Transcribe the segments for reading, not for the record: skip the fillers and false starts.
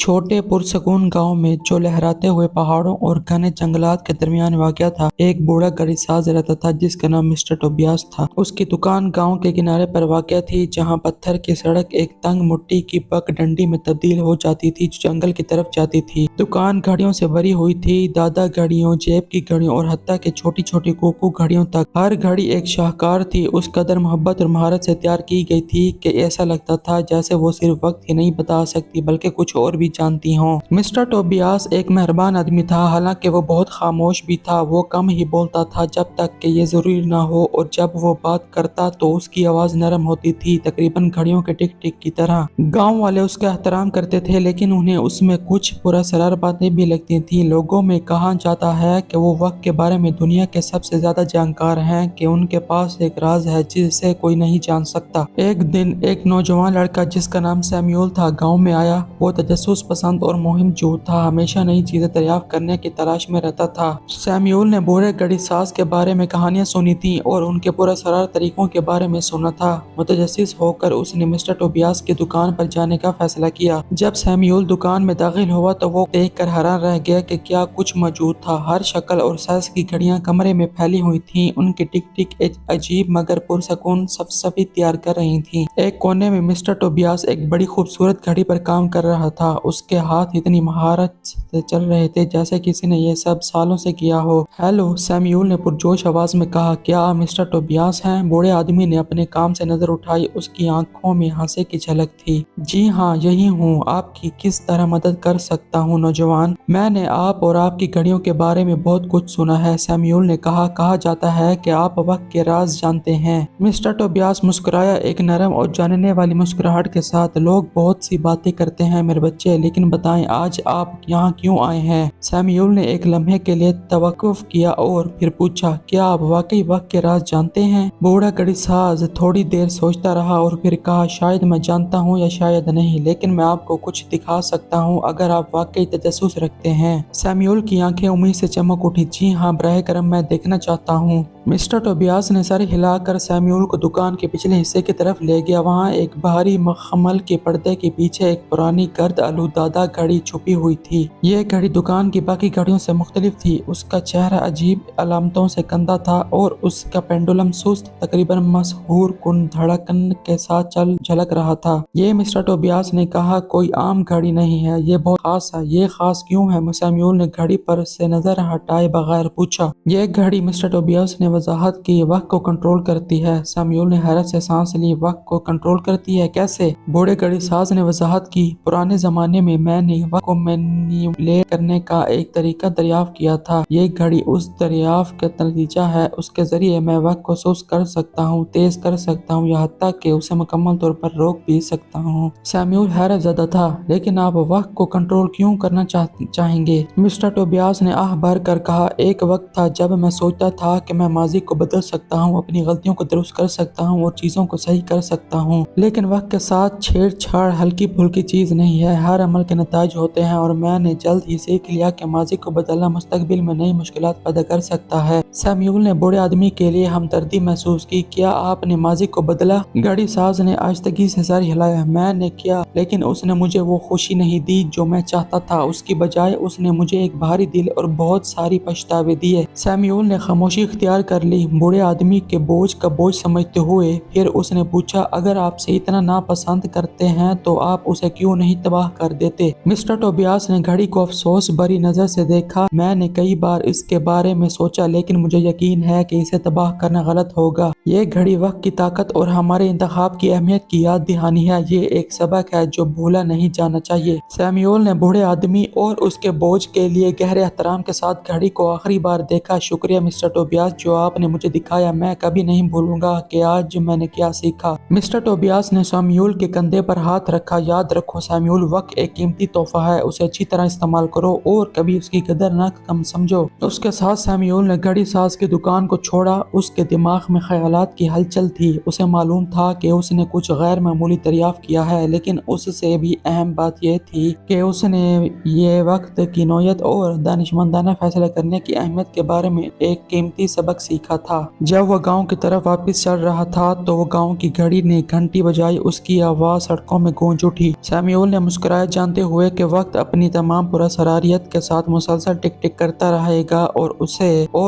छोटे पुरसकून गांव में जो लहराते हुए पहाड़ों और घने जंगलात के दरमियान वाक़या था। एक बूढ़ा गरीसाज रहता था जिसका नाम मिस्टर टोबियास था। उसकी दुकान गांव के किनारे पर वाक़या थी, जहां पत्थर की सड़क एक तंग मिट्टी की पगडंडी में तब्दील हो जाती थी जो जंगल की तरफ जाती थी। दुकान घड़ियों से भरी हुई थी, दादा घड़ियों, जेब की घड़ियों और हत्ता के छोटी छोटी कोको घड़ियों तक। हर घड़ी एक शाहकार थी, उस कदर मोहब्बत और महारत से तैयार की गई थी कि ऐसा लगता था जैसे वो सिर्फ वक्त ही नहीं बता सकती बल्कि कुछ और भी जानती हों। मिस्टर टोबियास एक मेहरबान आदमी था, हालांकि वो बहुत खामोश भी था। वो कम ही बोलता था जब तक कि ये जरूरी ना हो, और जब वो बात करता तो उसकी आवाज नरम होती थी, तकरीबन घड़ियों के टिक टिक की तरह। गांव वाले उसका एहतराम करते थे, लेकिन उन्हें उसमें कुछ पुरअसरार बातें भी लगती थीं। लोगों में कहा जाता है कि वो वक्त के बारे में दुनिया के सबसे ज्यादा जानकार हैं, कि उनके पास एक राज है जिसे कोई नहीं जान सकता। एक दिन एक नौजवान लड़का जिसका नाम सैमुअल था गांव में आया। वो तजस्सुस पसंद और मुहिम जो था, हमेशा नई चीजें दरियाफ्त करने की तलाश में रहता था। सैमुअल ने बूढ़े गड़ीसाज के बारे में कहानियां सुनी थी और उनके पुरअसरार तरीकों के बारे में सुना था। मुतजस्सिस होकर उसने मिस्टर टोबियास की दुकान पर जाने का फैसला किया। जब सैमुअल दुकान में दाखिल हुआ तो वो देखकर हैरान रह गया कि क्या कुछ मौजूद था। हर शक्ल और साइज की घड़ियां कमरे में फैली हुई थीं। उनकी टिक टिक एक अजीब मगर पुरसकून सफसफी तैयार कर रही थी। एक कोने में मिस्टर टोबियास एक बड़ी खूबसूरत घड़ी पर काम कर रहा था। उसके हाथ इतनी महारत से चल रहे थे जैसे किसी ने ये सब सालों से किया हो। हेलो, सैमुअल ने पुरजोश आवाज में कहा, क्या आप मिस्टर टोबियास हैं? बूढ़े आदमी ने अपने काम से नजर उठाई। उसकी आंखों में हंसी की झलक थी। जी हाँ, यही हूँ। आपकी किस तरह मदद कर सकता हूँ नौजवान? मैंने आप और आपकी घड़ियों के बारे में बहुत कुछ सुना है, सैमुअल ने कहा जाता है कि आप वक्त के राज जानते हैं। मिस्टर टोबियास मुस्कुराया, एक नरम और जानने वाली मुस्कुराहट के साथ। लोग बहुत सी बातें करते हैं मेरे बच्चे, लेकिन बताएं आज आप यहाँ क्यों आए हैं? सैमुअल ने एक लम्हे के लिए तवक्कुफ किया और फिर पूछा, क्या आप वाकई वक्त के राज जानते हैं? बूढ़ा गड़ीसाज थोड़ी देर सोचता रहा और फिर कहा, शायद मैं जानता हूँ या शायद नहीं, लेकिन मैं आपको कुछ दिखा सकता हूँ अगर आप वाकई तजस्सुस रखते हैं। सैमुअल की आंखें उम्मीद से चमक उठी। जी हाँ, बराह करम, मैं देखना चाहता हूँ। मिस्टर टोबियास ने सर हिलाकर सैमुअल को दुकान के पिछले हिस्से की तरफ ले गया। वहाँ एक भारी मखमल के पर्दे के पीछे एक पुरानी गर्द आलूदादा घड़ी छुपी हुई थी। ये घड़ी दुकान की बाकी घड़ियों से मुख्तलिफ थी। उसका चेहरा अजीब अलामतों से कंधा था और उसका पेंडुलम सुस्त, तकरीबन मशहूर कुन धड़कन के साथ चल झलक रहा था। ये मिस्टर टोबियास ने कहा, कोई आम घड़ी नहीं है, ये बहुत खास है। ये खास क्यों है? सैमुअल ने घड़ी पर से नजर हटाए बगैर पूछा। ये घड़ी, मिस्टर टोबियास ने वजाहत की, वक्त को कंट्रोल करती है। सैमुअल ने हैरत से सांस ली। वक्त को कंट्रोल करती है? कैसे? बूढ़े घड़ीसाज ने वजाहत की। पुराने जमाने में मैंने वक्त को मैनिपुलेट करने का एक तरीका दरियाफ्त किया था। ये घड़ी उस दरियाफ्त का नतीजा है। उसके जरिए मैं वक्त को सुस्त कर सकता हूँ, तेज कर सकता हूँ, या हत्ता कि उसे मुकम्मल तौर पर रोक भी सकता हूँ। सैमुअल हैरत ज़दा था, लेकिन आप वक्त को कंट्रोल क्यों करना चाहेंगे? मिस्टर टोबियास ने आह भर कर कहा, एक वक्त था जब मैं सोचता था कि मैं माजी को बदल सकता हूँ, अपनी गलतियों को दुरुस्त कर सकता हूँ और चीजों को सही कर सकता हूँ। लेकिन वक्त के साथ छेड़छाड़ हल्की फुल्की चीज नहीं है, हर अमल के नताज होते हैं, और मैंने जल्द ही सीख लिया कि माजी को बदलना मुस्तकबिल में नई मुश्किलात पैदा कर सकता है। सैमुअल ने बूढ़े आदमी के लिए हमदर्दी महसूस की। क्या आपने माजी को बदला? घड़ी साज ने आहिस्तगी से सर हिलाया। मैंने किया, लेकिन उसने मुझे वो खुशी नहीं दी जो मैं चाहता था। उसकी बजाय उसने मुझे एक भारी दिल और बहुत सारी पछतावे दिए। सैमुअल ने खामोशी इख्तियार कर ली, बूढ़े आदमी के बोझ का बोझ समझते हुए। फिर उसने पूछा, अगर आपसे इतना नापसंद करते हैं तो आप उसे क्यों नहीं तबाह कर देते? मिस्टर टोबियास ने घड़ी को अफसोस भरी नजर से देखा। मैंने कई बार इसके बारे में सोचा, लेकिन मुझे यकीन है कि इसे तबाह करना गलत होगा। ये घड़ी वक्त की ताकत और हमारे इंतखाब की अहमियत की याद दहानी है। ये एक सबक है जो भूला नहीं जाना चाहिए। सैमुअल ने बूढ़े आदमी और उसके बोझ के लिए गहरे एहतराम के साथ घड़ी को आखिरी बार देखा। शुक्रिया मिस्टर टोबियास, जो आपने मुझे दिखाया। मैं कभी नहीं भूलूंगा कि आज मैंने क्या सीखा। मिस्टर टोबियास ने सैमुअल के कंधे पर हाथ रखा। याद रखो सैमुअल, वक्त एक कीमती तोहफा है, उसे अच्छी तरह इस्तेमाल करो और कभी उसकी कदर न कम समझो। उसके साथ सैमुअल ने घड़ी साज की दुकान को छोड़ा। उसके दिमाग में ख्यालात की हलचल थी। उसे मालूम था कि उसने कुछ गैर मामूली दरियाफ्त किया है, लेकिन उससे भी अहम बात यह थी कि उसने ये वक्त की नौयत और दानिशमंदाना फैसला करने की अहमियत के बारे में एक कीमती सबक سیکھا تھا۔ جب وہ گاؤں کی طرف واپس چل رہا تھا تو وہ گاؤں کی گھڑی نے گھنٹی بجائی، اس کی آواز سڑکوں میں گونج اٹھی۔ سیموئل نے مسکرایا، جانتے ہوئے کہ وقت اپنی تمام پراسراریت کے ساتھ مسلسل ٹک ٹک کرتا رہے گا اور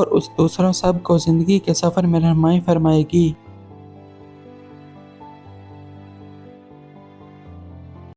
اس دوسروں سب کو زندگی کے سفر میں رہنمائی فرمائے گی۔